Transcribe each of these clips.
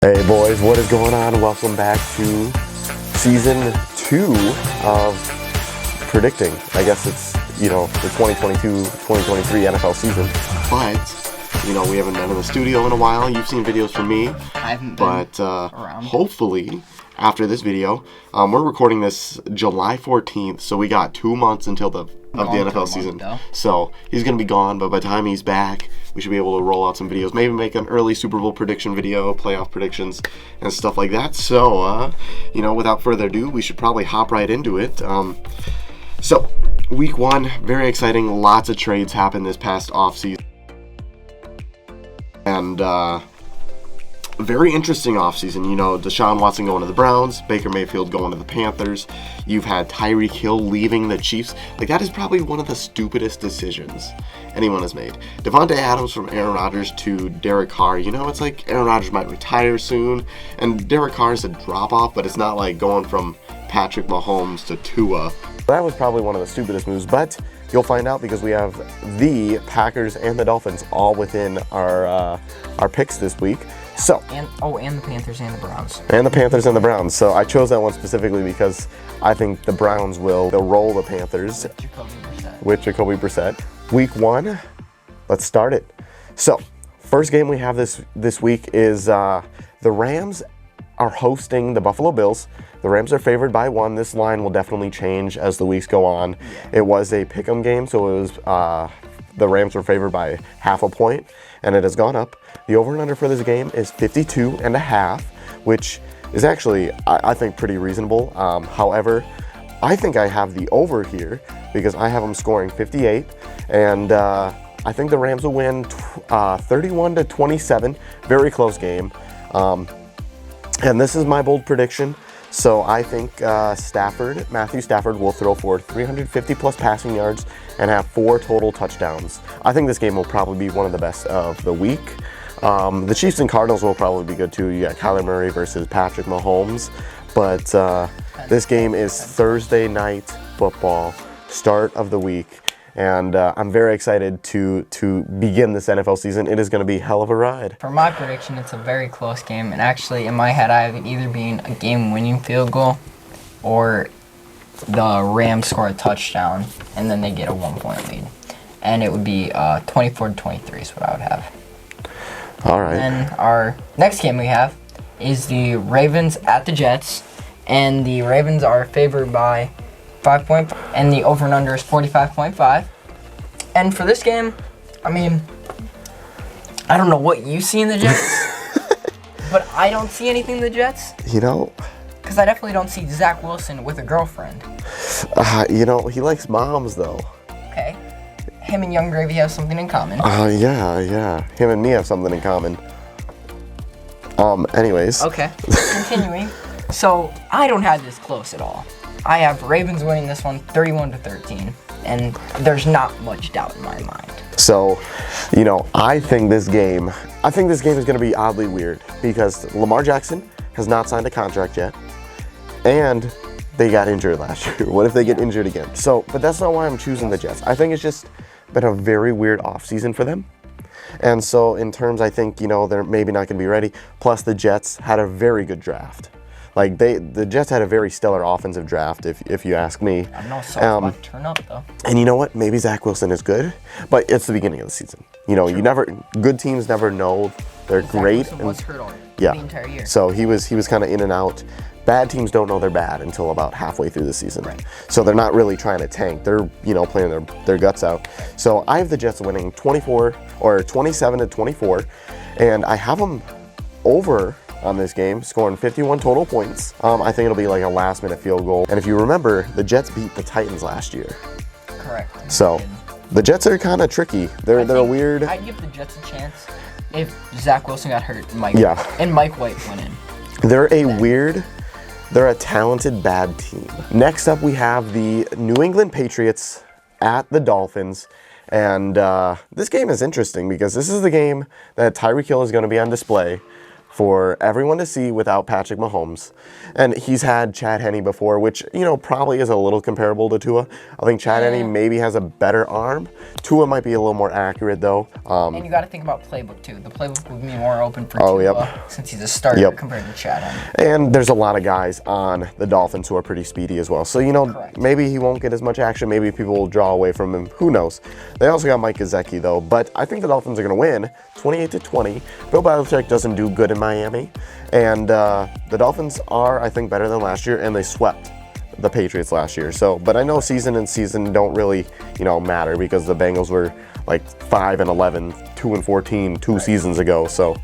Hey boys, what is going on? Welcome back to season 2 of predicting. I guess it's, the 2022-2023 NFL season. But, we haven't been in the studio in a while. You've seen videos from me. I haven't been around. Hopefully, after this video, we're recording this July 14th, so we got 2 months until the NFL season. So he's going to be gone, but by the time he's back, we should be able to roll out some videos, maybe make an early Super Bowl prediction video, playoff predictions, and stuff like that. So, without further ado, we should probably hop right into it. So, week 1, very exciting. Lots of trades happened this past offseason. And, very interesting offseason. Deshaun Watson going to the Browns, Baker Mayfield going to the Panthers. You've had Tyreek Hill leaving the Chiefs. That is probably one of the stupidest decisions anyone has made. Devontae Adams from Aaron Rodgers to Derek Carr. It's like Aaron Rodgers might retire soon, and Derek Carr is a drop-off, but it's not like going from Patrick Mahomes to Tua. That was probably one of the stupidest moves, but you'll find out because we have the Packers and the Dolphins all within our picks this week. So and the Panthers and the Browns. And the Panthers and the Browns. So I chose that one specifically because I think the Browns they'll roll the Panthers with Jacoby Brissett. Week 1, let's start it. So first game we have this week is the Rams are hosting the Buffalo Bills. The Rams are favored by 1. This line will definitely change as the weeks go on. Yeah. It was a pick'em game, so it was the Rams were favored by half a point, and it has gone up. The over and under for this game is 52.5, which is actually, I think, pretty reasonable. However, I think I have the over here because I have them scoring 58, and I think the Rams will win 31-27. Very close game. And this is my bold prediction. So I think Matthew Stafford will throw for 350 plus passing yards and have 4 total touchdowns. I think this game will probably be one of the best of the week. The Chiefs and Cardinals will probably be good too. You got Kyler Murray versus Patrick Mahomes. But this game is Thursday night football, start of the week. And I'm very excited to begin this NFL season. It is going to be a hell of a ride. For my prediction, it's a very close game. And actually, in my head, I have it either being a game-winning field goal or the Rams score a touchdown and then they get a 1-point lead. And it would be 24-23 is what I would have. All right. And our next game we have is the Ravens at the Jets. And the Ravens are favored by 5 points, and the over and under is 45.5. And for this game, I don't know what you see in the Jets, but I don't see anything in the Jets. Because I definitely don't see Zach Wilson with a girlfriend. He likes moms, though. Okay. Him and Young Gravy have something in common. Yeah. Him and me have something in common. Anyways. Okay. Continuing. So, I don't have this close at all. I have Ravens winning this one 31-13, and there's not much doubt in my mind. So, I think this game is going to be oddly weird because Lamar Jackson has not signed a contract yet, and they got injured last year. What if they get injured again? But that's not why I'm choosing the Jets. I think it's just been a very weird offseason for them. And so, in terms, I think, they're maybe not going to be ready. Plus, the Jets had a very good draft. The Jets had a very stellar offensive draft, if you ask me. I know, so might turn up, though. And you know what? Maybe Zach Wilson is good, but it's the beginning of the season. Good teams never know they're great. Zach Wilson was hurt the entire year. So he was kind of in and out. Bad teams don't know they're bad until about halfway through the season. Right. So they're not really trying to tank. They're, playing their guts out. So I have the Jets winning 27-24, and I have them over on this game, scoring 51 total points. I think it'll be like a last-minute field goal. And if you remember, the Jets beat the Titans last year. Correct. So the Jets are kind of tricky. They're weird. I'd give the Jets a chance if Zach Wilson got hurt and Mike White went in. They're a talented bad team. Next up, we have the New England Patriots at the Dolphins. And this game is interesting because this is the game that Tyreek Hill is going to be on display. for everyone to see without Patrick Mahomes. And he's had Chad Henne before, which, you know, probably is a little comparable to Tua. I think Chad Henne maybe has a better arm. Tua might be a little more accurate, though. And you got to think about playbook, too. The playbook would be more open for Tua since he's a starter compared to Chad Henne. And there's a lot of guys on the Dolphins who are pretty speedy as well. So, you know, maybe he won't get as much action. Maybe people will draw away from him. Who knows? They also got Mike Gesicki, though. But I think the Dolphins are going to win 28-20. Bill Belichick doesn't do good in Miami. And the Dolphins are, I think, better than last year, and they swept the Patriots last year. So, but I know season and season don't really, you know, matter because the Bengals were like 5-11, 2-14 two seasons ago. So,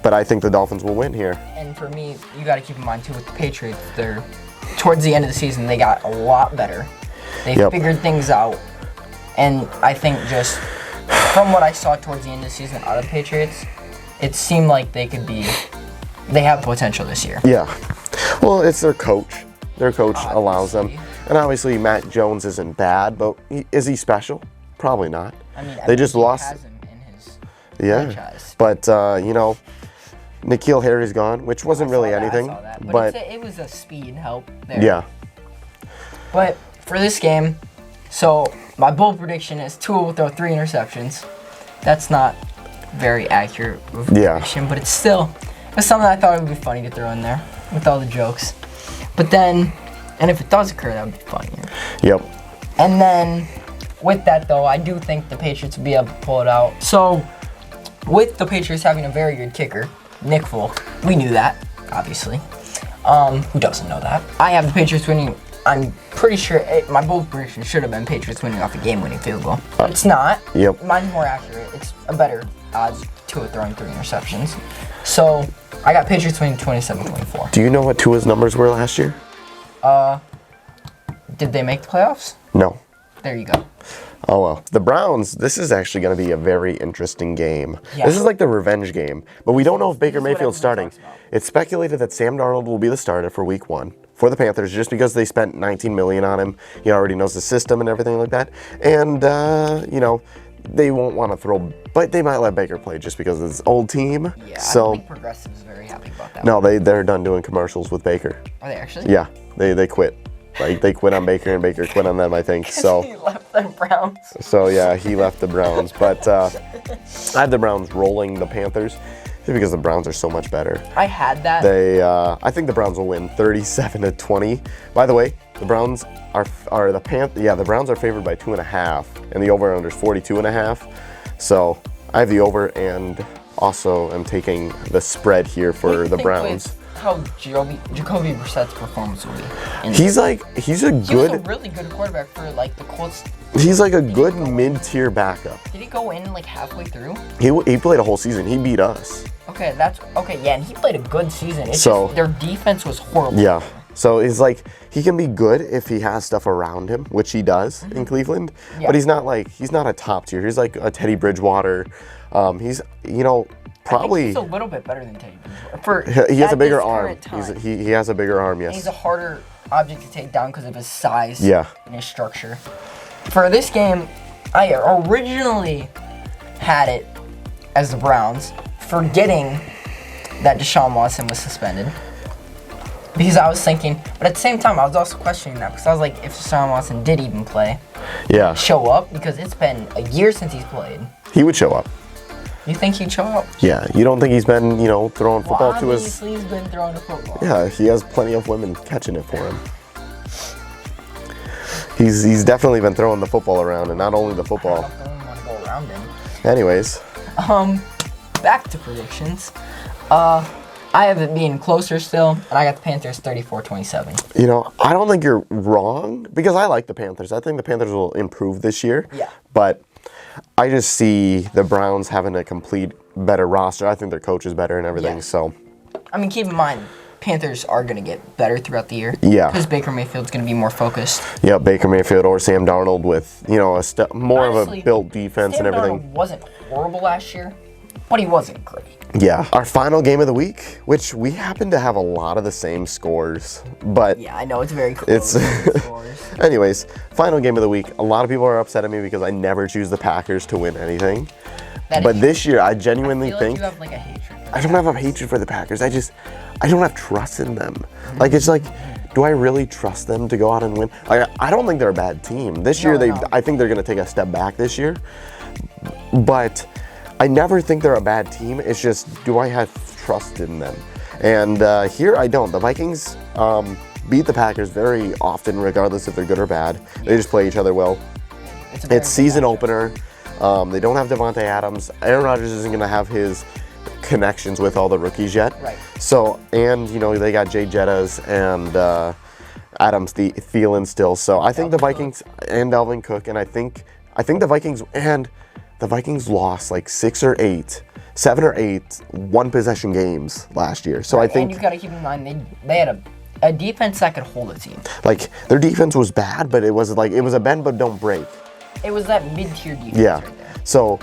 but I think the Dolphins will win here. And for me, you got to keep in mind too with the Patriots, they're towards the end of the season they got a lot better. They figured things out, and I think just from what I saw towards the end of the season out of the Patriots, it seemed like they have potential this year. Yeah. Well, it's their coach. Their coach allows them. And obviously, Matt Jones isn't bad, but is he special? Probably not. I mean, they just lost. Has him in his franchise. But, you know, N'Keal Harry's gone, which wasn't really anything. I saw that. But it was a speed help there. Yeah. But for this game, so my bold prediction is Tua will throw 3 interceptions. That's not very accurate prediction, but it's still something I thought would be funny to throw in there with all the jokes. But then, and if it does occur, that would be funny. Yep. And then, with that though, I do think the Patriots will be able to pull it out. So, with the Patriots having a very good kicker, Nick Folk, we knew that, obviously. Who doesn't know that? I have the Patriots winning. I'm pretty sure my bold prediction should have been Patriots winning off a game-winning field goal. It's not. Yep. Mine's more accurate. It's a better odds to it throwing 3 interceptions. So, I got Patriots winning 27-24. Do you know what Tua's numbers were last year? Did they make the playoffs? No. There you go. Oh, well. The Browns, this is actually going to be a very interesting game. Yeah. This is like the revenge game, but we don't know if Baker Mayfield's starting. It's speculated that Sam Darnold will be the starter for week 1 for the Panthers just because they spent $19 million on him. He already knows the system and everything like that. And, you know, they won't want to throw, but they might let Baker play just because it's old team. Yeah, so, I don't think Progressive's very happy about that. No, they're done doing commercials with Baker. Are they actually? Yeah, they quit. Like, they quit on Baker and Baker quit on them, I think. So he left the Browns. So, yeah, he left the Browns. But I have the Browns rolling the Panthers just because the Browns are so much better. I had that. I think the Browns will win 37-20. By the way, the Browns the Browns are favored by 2.5, and the over/under is 42.5. So I have the over, and also am taking the spread here for the Browns. How Jacoby Brissett's performance will be? He was a really good quarterback for like the Colts. He's like a good mid-tier backup. Did he go in like halfway through? He played a whole season. He beat us. Okay, yeah, and he played a good season. It's just their defense was horrible. Yeah. So it's like he can be good if he has stuff around him, which he does in Cleveland. Yeah. But he's not a top tier. He's like a Teddy Bridgewater. He's probably he's a little bit better than Teddy Bridgewater. He has a bigger arm. He has a bigger arm. Yes. He's a harder object to take down because of his size. Yeah. And his structure. For this game, I originally had it as the Browns, forgetting that Deshaun Watson was suspended. Because I was thinking, but at the same time, I was also questioning that because I was like, if Deshaun Watson did even play, show up, because it's been a year since he's played. He would show up. You think he'd show up? Yeah. You don't think he's been, throwing football to his... Obviously, he's been throwing the football. Yeah, he has plenty of women catching it for him. He's definitely been throwing the football around, and not only the football. I don't want to go around him. Anyways. Back to predictions. I have it being closer still, and I got the Panthers 34-27. I don't think you're wrong, because I like the Panthers. I think the Panthers will improve this year. Yeah. But I just see the Browns having a complete better roster. I think their coach is better and everything, so. I mean, keep in mind, Panthers are going to get better throughout the year. Yeah. Because Baker Mayfield's going to be more focused. Yeah, Baker Mayfield or Sam Darnold with, more of a built defense Sam and everything. Darnold wasn't horrible last year, but he wasn't great. Yeah. Our final game of the week, which we happen to have a lot of the same scores, but... Yeah, I know, it's very close. Anyways, final game of the week. A lot of people are upset at me because I never choose the Packers to win anything. But this year, I genuinely think... you have like a hatred I don't have a hatred for the Packers. I don't have trust in them. Like, it's like, do I really trust them to go out and win? I don't think they're a bad team. This year, I think they're going to take a step back this year. But I never think they're a bad team. It's just, do I have trust in them? And here I don't. The Vikings beat the Packers very often, regardless if they're good or bad. They just play each other well. It's season opener. They don't have Devontae Adams. Aaron Rodgers isn't going to have his connections with all the rookies yet. Right. So, and, you know, they got Jay Jettas and Adams Thielen still. So I think the Vikings and Dalvin Cook, and I think the Vikings lost like 7 or 8 one-possession games last year. So I think... And you got to keep in mind, they had a defense that could hold a team. Like, their defense was bad, but it was a bend but don't break. It was that mid-tier defense right there. So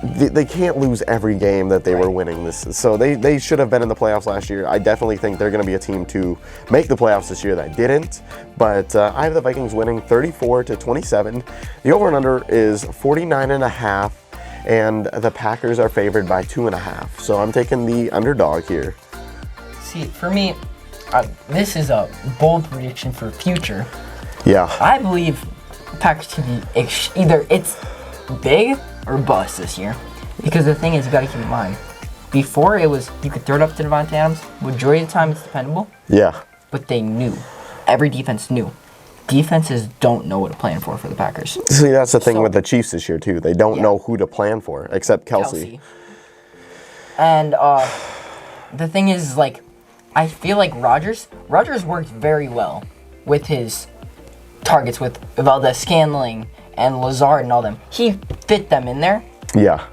they can't lose every game that they were winning this. So they should have been in the playoffs last year. I definitely think they're going to be a team to make the playoffs this year that didn't. But I have the Vikings winning 34-27. The over and under is 49.5. And the Packers are favored by 2.5. So I'm taking the underdog here. See, for me, this is a bold prediction for future. Yeah. I believe the Packers can be either it's big or bust this year. Because the thing is, you got to keep in mind, before it was, you could throw it up to Devontae Adams. Majority of the time, it's dependable. Yeah. But they knew. Every defense knew. Defenses don't know what to plan for the Packers. See, that's the thing with the Chiefs this year, too. They don't know who to plan for, except Kelsey. And the thing is, like, I feel like Rodgers worked very well with his targets, with Valdez Scantling and Lazard and all them. He fit them in there. Yeah.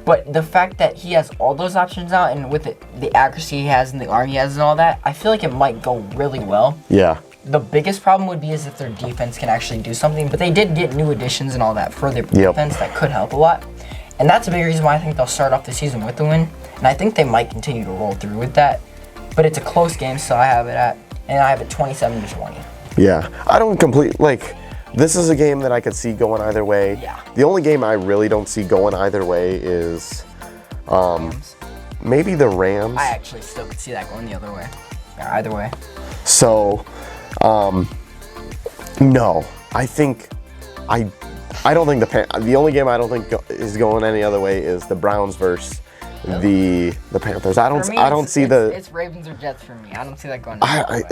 But the fact that he has all those options out, and with the accuracy he has and the arm he has and all that, I feel like it might go really well. Yeah. The biggest problem would be is if their defense can actually do something. But they did get new additions and all that for their defense that could help a lot. And that's a big reason why I think they'll start off the season with the win. And I think they might continue to roll through with that. But it's a close game, so I have it 27-20. Yeah. I don't this is a game that I could see going either way. Yeah. The only game I really don't see going either way is maybe the Rams. I actually still could see that going the other way. Yeah, either way. So, no. I don't think the only game I don't think is going any other way is the Browns versus the Panthers. I don't see it's Ravens or Jets for me. I don't see that going. I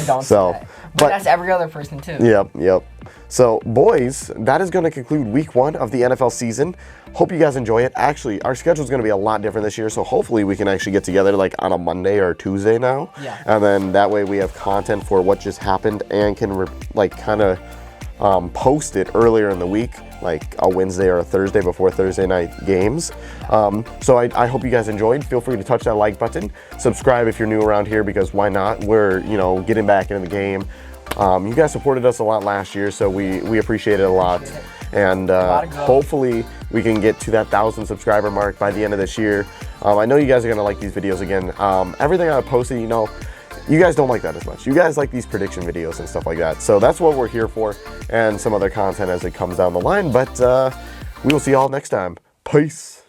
don't see that. But that's every other person too. Yep. So, boys, that is going to conclude week 1 of the NFL season. Hope you guys enjoy it. Actually, our schedule is going to be a lot different this year, so hopefully we can actually get together like on a Monday or Tuesday now. Yeah. And then that way we have content for what just happened and can kind of post it earlier in the week, like a Wednesday or a Thursday before Thursday night games. So I hope you guys enjoyed. Feel free to touch that like button. Subscribe if you're new around here, because why not? We're, getting back into the game. You guys supported us a lot last year, so we appreciate it a lot. And hopefully we can get to that 1,000 subscriber mark by the end of this year. I know you guys are going to like these videos again. Everything I posted, you guys don't like that as much. You guys like these prediction videos and stuff like that. So that's what we're here for, and some other content as it comes down the line. But we will see y'all next time. Peace.